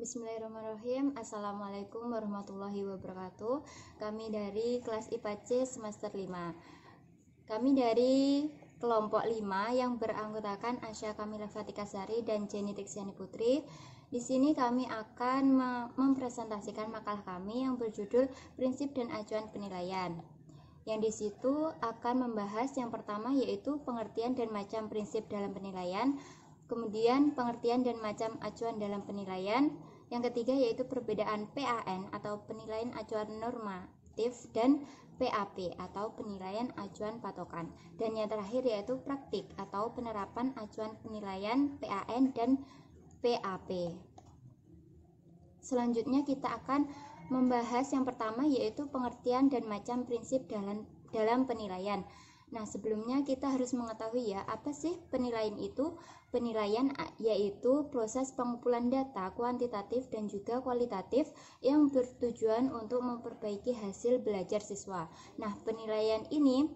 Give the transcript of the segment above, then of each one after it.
Bismillahirrahmanirrahim. Assalamualaikum warahmatullahi wabarakatuh. Kami dari kelas IPA C semester 5. Kami dari kelompok 5 yang beranggotakan Asya Kamila Fatika Sari dan Jenny Tiksiani Putri. Di sini kami akan mempresentasikan makalah kami yang berjudul Prinsip dan Acuan Penilaian. Yang di situ akan membahas yang pertama yaitu pengertian dan macam prinsip dalam penilaian, kemudian pengertian dan macam acuan dalam penilaian. Yang ketiga yaitu perbedaan PAN atau penilaian acuan normatif dan PAP atau penilaian acuan patokan. Dan yang terakhir yaitu praktik atau penerapan acuan penilaian PAN dan PAP. Selanjutnya kita akan membahas yang pertama yaitu pengertian dan macam prinsip dalam penilaian. Nah, sebelumnya kita harus mengetahui ya, apa sih penilaian itu? Penilaian yaitu proses pengumpulan data kuantitatif dan juga kualitatif yang bertujuan untuk memperbaiki hasil belajar siswa. Nah, penilaian ini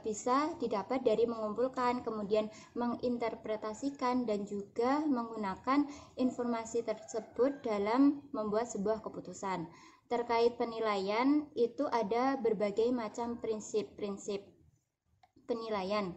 bisa didapat dari mengumpulkan, kemudian menginterpretasikan dan juga menggunakan informasi tersebut dalam membuat sebuah keputusan. Terkait penilaian itu ada berbagai macam prinsip-prinsip penilaian.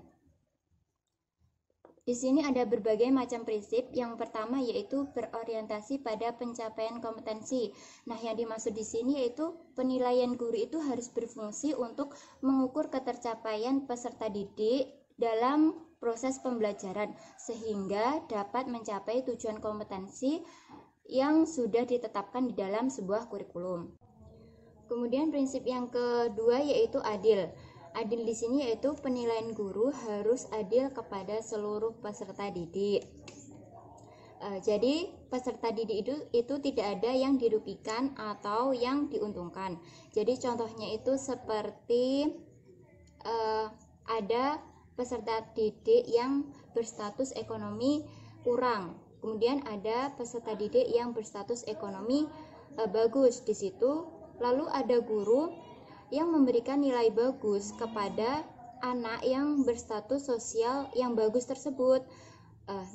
Di sini ada berbagai macam prinsip. Yang pertama yaitu berorientasi pada pencapaian kompetensi. Nah, yang dimaksud di sini yaitu penilaian guru itu harus berfungsi untuk mengukur ketercapaian peserta didik dalam proses pembelajaran sehingga dapat mencapai tujuan kompetensi yang sudah ditetapkan di dalam sebuah kurikulum. Kemudian prinsip yang kedua yaitu adil. Adil di sini yaitu penilaian guru harus adil kepada seluruh peserta didik. Jadi peserta didik itu tidak ada yang dirugikan atau yang diuntungkan. Jadi contohnya itu seperti ada peserta didik yang berstatus ekonomi kurang, kemudian ada peserta didik yang berstatus ekonomi bagus di situ. Lalu ada guru yang memberikan nilai bagus kepada anak yang berstatus sosial yang bagus tersebut.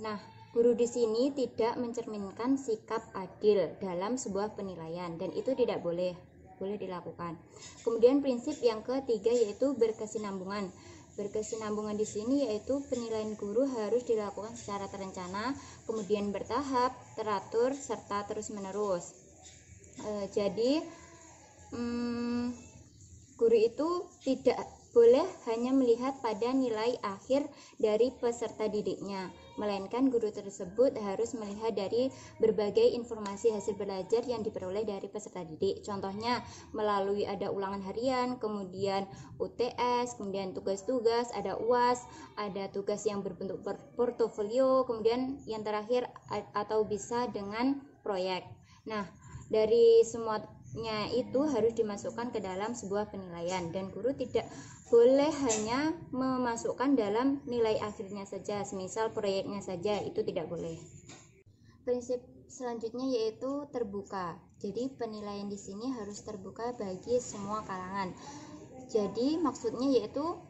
Nah, guru di sini tidak mencerminkan sikap adil dalam sebuah penilaian dan itu tidak boleh dilakukan. Kemudian prinsip yang ketiga yaitu berkesinambungan. Berkesinambungan di sini yaitu penilaian guru harus dilakukan secara terencana, kemudian bertahap, teratur, serta terus-menerus. Jadi guru itu tidak boleh hanya melihat pada nilai akhir dari peserta didiknya, melainkan guru tersebut harus melihat dari berbagai informasi hasil belajar yang diperoleh dari peserta didik. Contohnya melalui ada ulangan harian, kemudian UTS, kemudian tugas-tugas, ada UAS, ada tugas yang berbentuk portofolio, kemudian yang terakhir atau bisa dengan proyek. Nah, dari semuanya itu harus dimasukkan ke dalam sebuah penilaian dan guru tidak boleh hanya memasukkan dalam nilai akhirnya saja, semisal proyeknya saja, itu tidak boleh. Prinsip selanjutnya yaitu terbuka. Jadi penilaian di sini harus terbuka bagi semua kalangan. Jadi maksudnya yaitu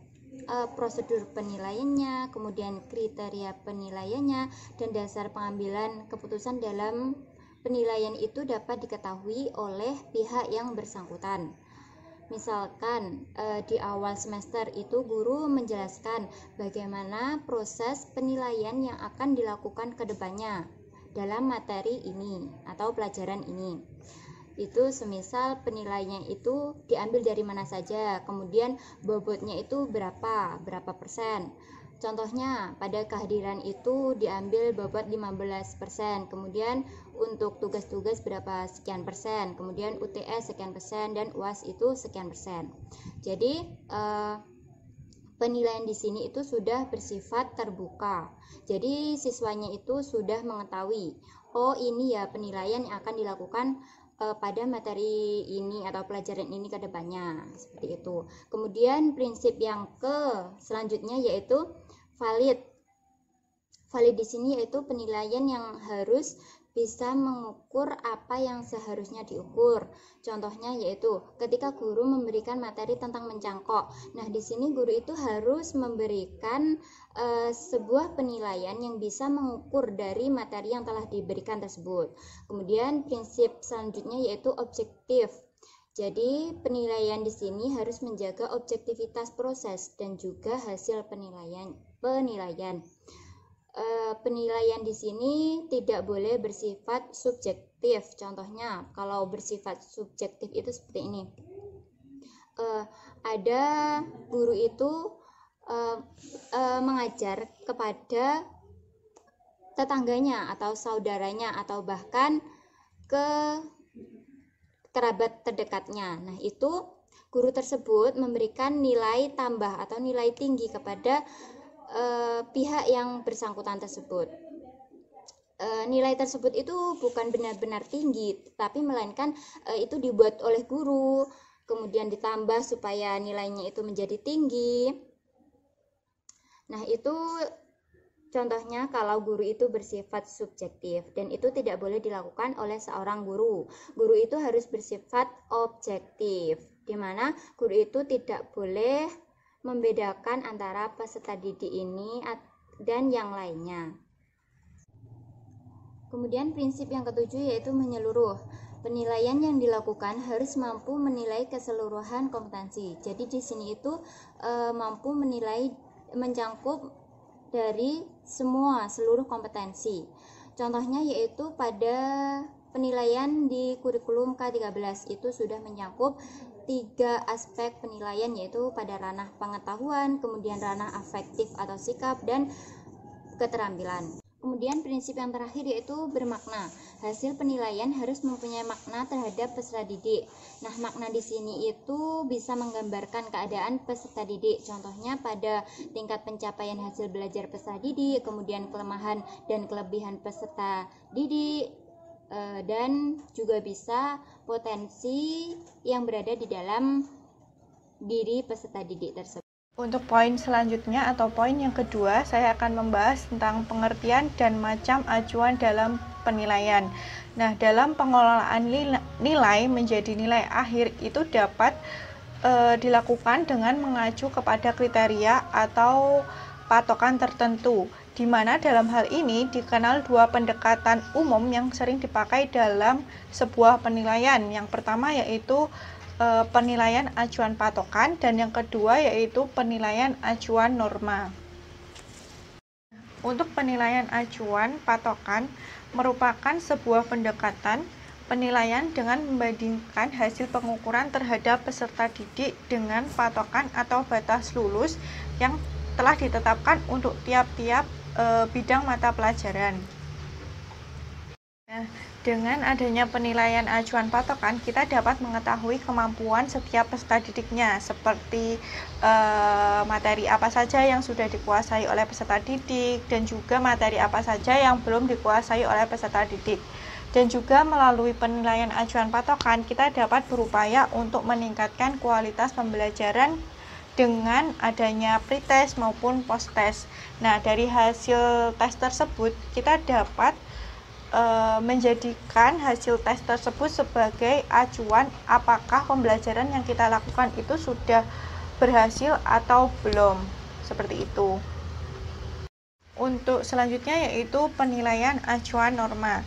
prosedur penilaiannya, kemudian kriteria penilaiannya dan dasar pengambilan keputusan dalam penilaian itu dapat diketahui oleh pihak yang bersangkutan. Misalkan di awal semester itu guru menjelaskan bagaimana proses penilaian yang akan dilakukan ke depannya dalam materi ini atau pelajaran ini. Itu semisal penilaiannya itu diambil dari mana saja, kemudian bobotnya itu berapa persen. Contohnya pada kehadiran itu diambil bobot 15%, kemudian untuk tugas-tugas berapa sekian persen, kemudian UTS sekian persen dan UAS itu sekian persen. Jadi penilaian di sini itu sudah bersifat terbuka. Jadi siswanya itu sudah mengetahui, oh ini ya penilaian yang akan dilakukan pada materi ini atau pelajaran ini ke depannya, seperti itu. Kemudian prinsip yang selanjutnya yaitu valid. Valid di sini yaitu penilaian yang harus bisa mengukur apa yang seharusnya diukur. Contohnya yaitu ketika guru memberikan materi tentang mencangkok. Nah, di sini guru itu harus memberikan sebuah penilaian yang bisa mengukur dari materi yang telah diberikan tersebut. Kemudian prinsip selanjutnya yaitu objektif. Jadi penilaian di sini harus menjaga objektivitas proses dan juga hasil penilaian. Penilaian di sini tidak boleh bersifat subjektif. Contohnya, kalau bersifat subjektif itu seperti ini. Ada guru itu mengajar kepada tetangganya atau saudaranya atau bahkan ke kerabat terdekatnya. Nah, itu guru tersebut memberikan nilai tambah atau nilai tinggi kepada pihak yang bersangkutan tersebut. Nilai tersebut itu bukan benar-benar tinggi, tapi melainkan itu dibuat oleh guru, kemudian ditambah supaya nilainya itu menjadi tinggi. Nah, itu contohnya kalau guru itu bersifat subjektif, dan itu tidak boleh dilakukan oleh seorang guru. Guru itu harus bersifat objektif, di mana guru itu tidak boleh membedakan antara peserta didik ini dan yang lainnya. Kemudian prinsip yang ketujuh yaitu menyeluruh. Penilaian yang dilakukan harus mampu menilai keseluruhan kompetensi. Jadi di sini itu mampu menilai, mencangkup dari seluruh kompetensi. Contohnya yaitu pada penilaian di kurikulum K13 itu sudah menyangkup 3 aspek penilaian, yaitu pada ranah pengetahuan, kemudian ranah afektif atau sikap, dan keterampilan. Kemudian prinsip yang terakhir yaitu bermakna. Hasil penilaian harus mempunyai makna terhadap peserta didik. Nah, makna di sini itu bisa menggambarkan keadaan peserta didik. Contohnya pada tingkat pencapaian hasil belajar peserta didik, kemudian kelemahan dan kelebihan peserta didik, dan juga bisa potensi yang berada di dalam diri peserta didik tersebut. Untuk poin selanjutnya atau poin yang kedua, saya akan membahas tentang pengertian dan macam acuan dalam penilaian. Nah, dalam pengelolaan nilai menjadi nilai akhir itu dapat dilakukan dengan mengacu kepada kriteria atau patokan tertentu, di mana dalam hal ini dikenal 2 pendekatan umum yang sering dipakai dalam sebuah penilaian. Yang pertama yaitu penilaian acuan patokan, dan yang kedua yaitu penilaian acuan norma. Untuk penilaian acuan patokan merupakan sebuah pendekatan penilaian dengan membandingkan hasil pengukuran terhadap peserta didik dengan patokan atau batas lulus yang telah ditetapkan untuk tiap-tiap bidang mata pelajaran. Nah, dengan adanya penilaian acuan patokan, kita dapat mengetahui kemampuan setiap peserta didiknya, seperti materi apa saja yang sudah dikuasai oleh peserta didik, dan juga materi apa saja yang belum dikuasai oleh peserta didik. Dan juga melalui penilaian acuan patokan, kita dapat berupaya untuk meningkatkan kualitas pembelajaran dengan adanya pretest maupun post-test. Nah, dari hasil tes tersebut, kita dapat menjadikan hasil tes tersebut sebagai acuan apakah pembelajaran yang kita lakukan itu sudah berhasil atau belum, seperti itu. Untuk selanjutnya yaitu penilaian acuan norma.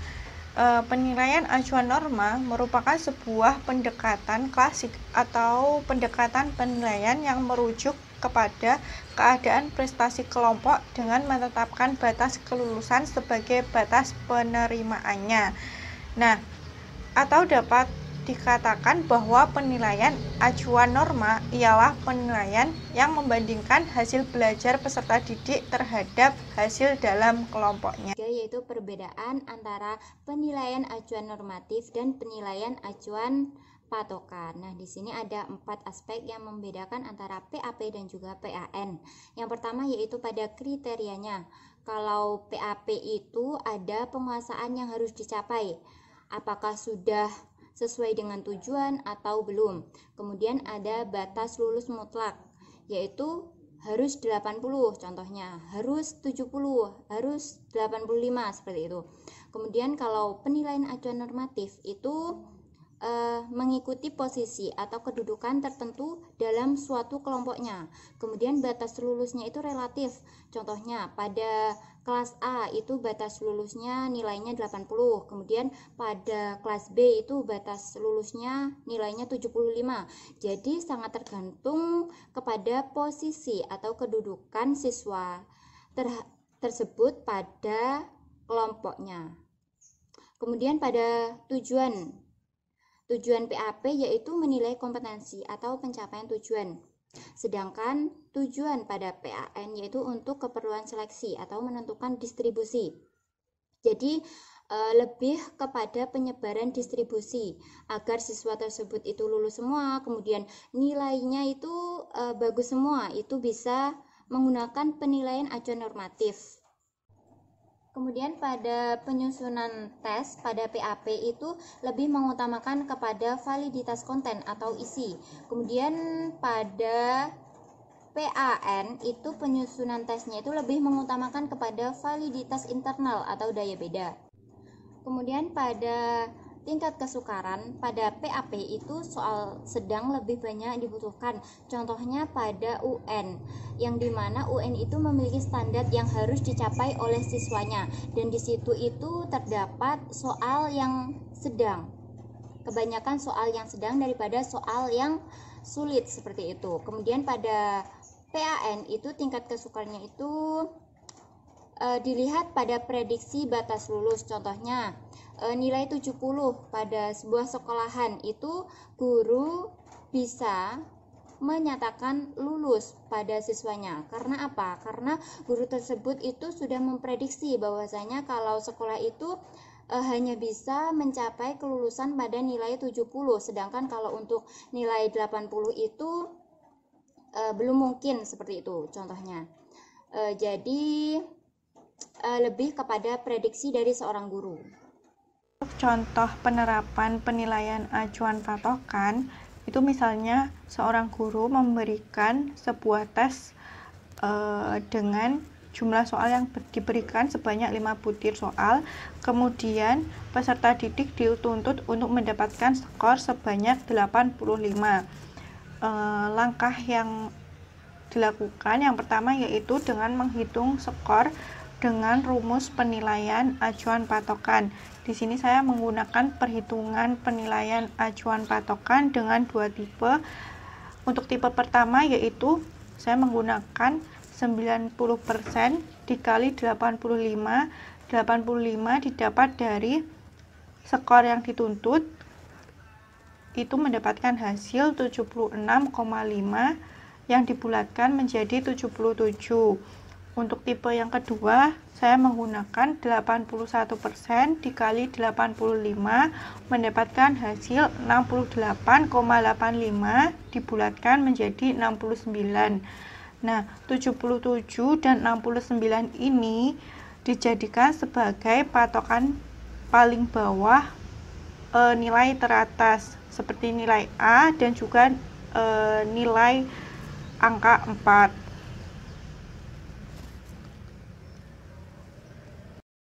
Penilaian acuan norma merupakan sebuah pendekatan klasik atau pendekatan penilaian yang merujuk kepada keadaan prestasi kelompok dengan menetapkan batas kelulusan sebagai batas penerimaannya. Nah, atau dapat dikatakan bahwa penilaian acuan norma ialah penilaian yang membandingkan hasil belajar peserta didik terhadap hasil dalam kelompoknya. Yaitu perbedaan antara penilaian acuan normatif dan penilaian acuan patokan. Nah, di sini ada 4 aspek yang membedakan antara PAP dan juga PAN. Yang pertama yaitu pada kriterianya. Kalau PAP itu ada penguasaan yang harus dicapai. Apakah sudah sesuai dengan tujuan atau belum. Kemudian ada batas lulus mutlak, yaitu harus 80 contohnya, harus 70, harus 85 seperti itu. Kemudian kalau penilaian acuan normatif itu mengikuti posisi atau kedudukan tertentu dalam suatu kelompoknya. Kemudian batas lulusnya itu relatif. Contohnya pada kelas A itu batas lulusnya nilainya 80. Kemudian pada kelas B itu batas lulusnya nilainya 75. Jadi sangat tergantung kepada posisi atau kedudukan siswa tersebut pada kelompoknya. Kemudian pada tujuan PAP yaitu menilai kompetensi atau pencapaian tujuan. Sedangkan tujuan pada PAN yaitu untuk keperluan seleksi atau menentukan distribusi. Jadi lebih kepada penyebaran distribusi agar siswa tersebut itu lulus semua, kemudian nilainya itu bagus semua, itu bisa menggunakan penilaian acuan normatif. Kemudian pada penyusunan tes pada PAP itu lebih mengutamakan kepada validitas konten atau isi. Kemudian pada PAN itu penyusunan tesnya itu lebih mengutamakan kepada validitas internal atau daya beda. Kemudian pada tingkat kesukaran pada PAP itu soal sedang lebih banyak dibutuhkan. Contohnya pada UN, yang dimana UN itu memiliki standar yang harus dicapai oleh siswanya, dan di situ itu terdapat soal yang sedang. Kebanyakan soal yang sedang daripada soal yang sulit seperti itu. Kemudian pada PAN itu tingkat kesukarannya itu dilihat pada prediksi batas lulus. Contohnya nilai 70 pada sebuah sekolahan itu guru bisa menyatakan lulus pada siswanya. Karena apa? Karena guru tersebut itu sudah memprediksi bahwasanya kalau sekolah itu hanya bisa mencapai kelulusan pada nilai 70, sedangkan kalau untuk nilai 80 itu belum mungkin seperti itu contohnya. Jadi lebih kepada prediksi dari seorang guru. Contoh penerapan penilaian acuan patokan itu misalnya seorang guru memberikan sebuah tes dengan jumlah soal yang diberikan sebanyak 5 butir soal, kemudian peserta didik dituntut untuk mendapatkan skor sebanyak 85. Langkah yang dilakukan yang pertama yaitu dengan menghitung skor dengan rumus penilaian acuan patokan. Di sini saya menggunakan perhitungan penilaian acuan patokan dengan 2 tipe. Untuk tipe pertama yaitu saya menggunakan 90% dikali 85. 85 didapat dari skor yang dituntut, itu mendapatkan hasil 76,5 yang dibulatkan menjadi 77. Untuk tipe yang kedua, saya menggunakan 81% dikali 85 mendapatkan hasil 68,85 dibulatkan menjadi 69. Nah, 77 dan 69 ini dijadikan sebagai patokan paling bawah nilai teratas seperti nilai A dan juga nilai angka 4.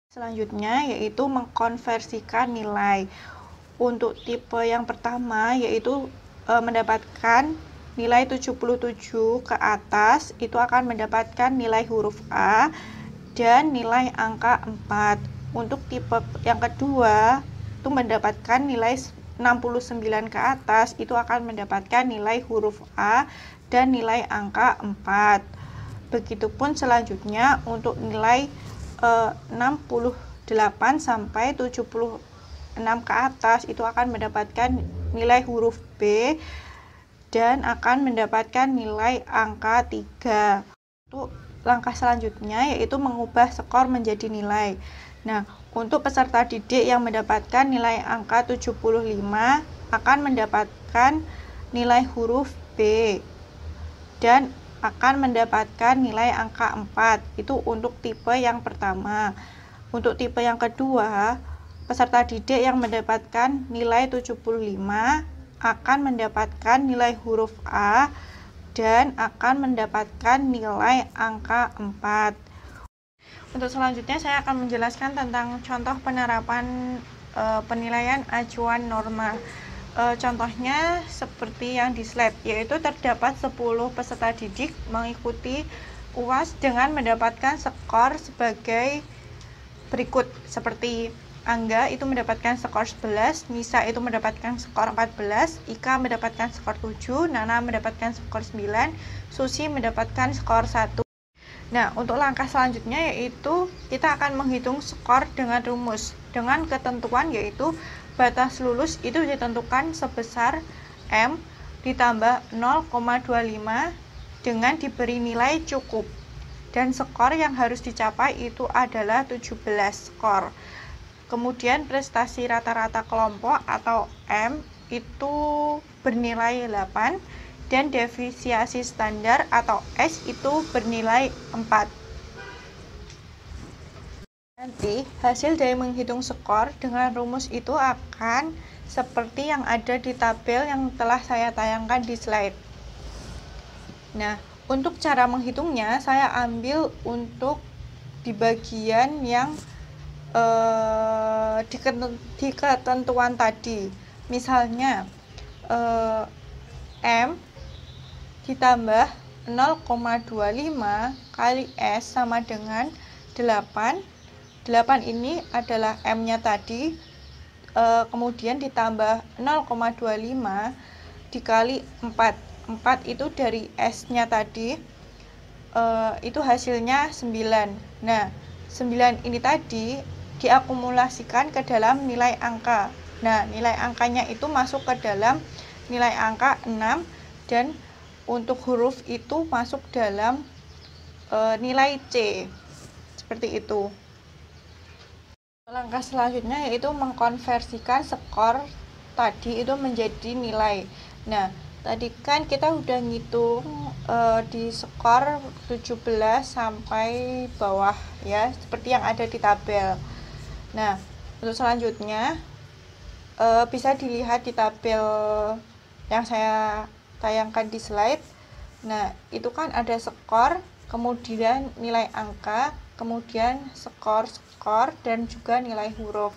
Selanjutnya yaitu mengkonversikan nilai. Untuk tipe yang pertama yaitu mendapatkan nilai 77 ke atas itu akan mendapatkan nilai huruf A dan nilai angka 4. Untuk tipe yang kedua itu mendapatkan nilai 69 ke atas itu akan mendapatkan nilai huruf A dan nilai angka 4. Begitupun selanjutnya untuk nilai 68 sampai 76 ke atas itu akan mendapatkan nilai huruf B dan akan mendapatkan nilai angka 3. Untuk langkah selanjutnya yaitu mengubah skor menjadi nilai. Nah, untuk peserta didik yang mendapatkan nilai angka 75 akan mendapatkan nilai huruf B dan akan mendapatkan nilai angka 4. Itu untuk tipe yang pertama. Untuk tipe yang kedua, peserta didik yang mendapatkan nilai 75 akan mendapatkan nilai huruf A dan akan mendapatkan nilai angka 4. Untuk selanjutnya saya akan menjelaskan tentang contoh penerapan penilaian acuan norma. Contohnya seperti yang di slide, yaitu terdapat 10 peserta didik mengikuti UAS dengan mendapatkan skor sebagai berikut, seperti Angga itu mendapatkan skor 11, Nisa itu mendapatkan skor 14, Ika mendapatkan skor 7, Nana mendapatkan skor 9, Susi mendapatkan skor 1. Nah, untuk langkah selanjutnya yaitu kita akan menghitung skor dengan rumus, dengan ketentuan yaitu batas lulus itu ditentukan sebesar M ditambah 0,25 dengan diberi nilai cukup. Dan skor yang harus dicapai itu adalah 17 skor. Kemudian prestasi rata-rata kelompok atau M itu bernilai 8 dan deviasi standar atau S itu bernilai 4. Nanti hasil dari menghitung skor dengan rumus itu akan seperti yang ada di tabel yang telah saya tayangkan di slide. Nah, untuk cara menghitungnya saya ambil untuk di bagian yang di ketentuan tadi. Misalnya M ditambah 0,25 kali S sama dengan 8. 8 ini adalah M-nya tadi, kemudian ditambah 0,25 dikali 4. 4 itu dari S-nya tadi, itu hasilnya 9. Nah, 9 ini tadi diakumulasikan ke dalam nilai angka. Nah, nilai angkanya itu masuk ke dalam nilai angka 6 dan untuk huruf itu masuk dalam nilai C. Seperti itu. Langkah selanjutnya yaitu mengkonversikan skor tadi itu menjadi nilai. Nah, tadi kan kita udah ngitung di skor 17 sampai bawah ya, seperti yang ada di tabel. Nah, untuk selanjutnya bisa dilihat di tabel yang saya tayangkan di slide. Nah, itu kan ada skor, kemudian nilai angka, kemudian skor dan juga nilai huruf.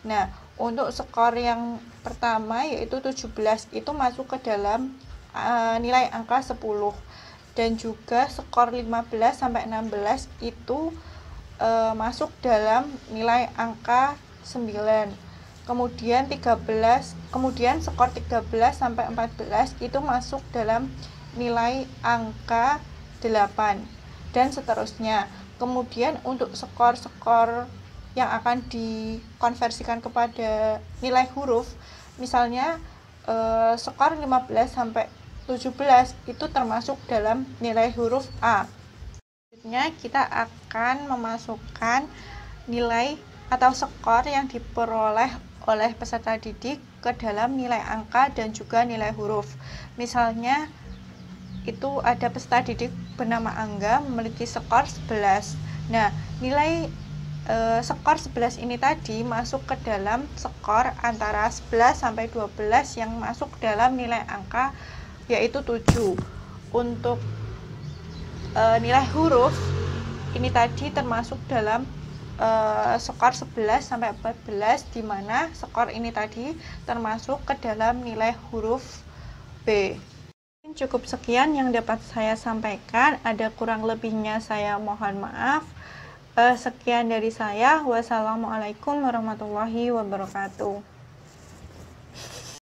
Nah, untuk skor yang pertama yaitu 17 itu masuk ke dalam nilai angka 10 dan juga skor 15 sampai 16 itu masuk dalam nilai angka 9. Kemudian skor 13 sampai 14 itu masuk dalam nilai angka 8 dan seterusnya. Kemudian untuk skor-skor yang akan dikonversikan kepada nilai huruf, misalnya skor 15 sampai 17 itu termasuk dalam nilai huruf A. Selanjutnya kita akan memasukkan nilai atau skor yang diperoleh oleh peserta didik ke dalam nilai angka dan juga nilai huruf. Misalnya itu ada peserta didik bernama Angga memiliki skor 11. Nah, nilai skor 11 ini tadi masuk ke dalam skor antara 11 sampai 12 yang masuk dalam nilai angka yaitu 7. Untuk nilai huruf ini tadi termasuk dalam skor 11 sampai 14 di mana skor ini tadi termasuk ke dalam nilai huruf B. Cukup sekian yang dapat saya sampaikan, ada kurang lebihnya saya mohon maaf. Sekian dari saya. Wassalamualaikum warahmatullahi wabarakatuh.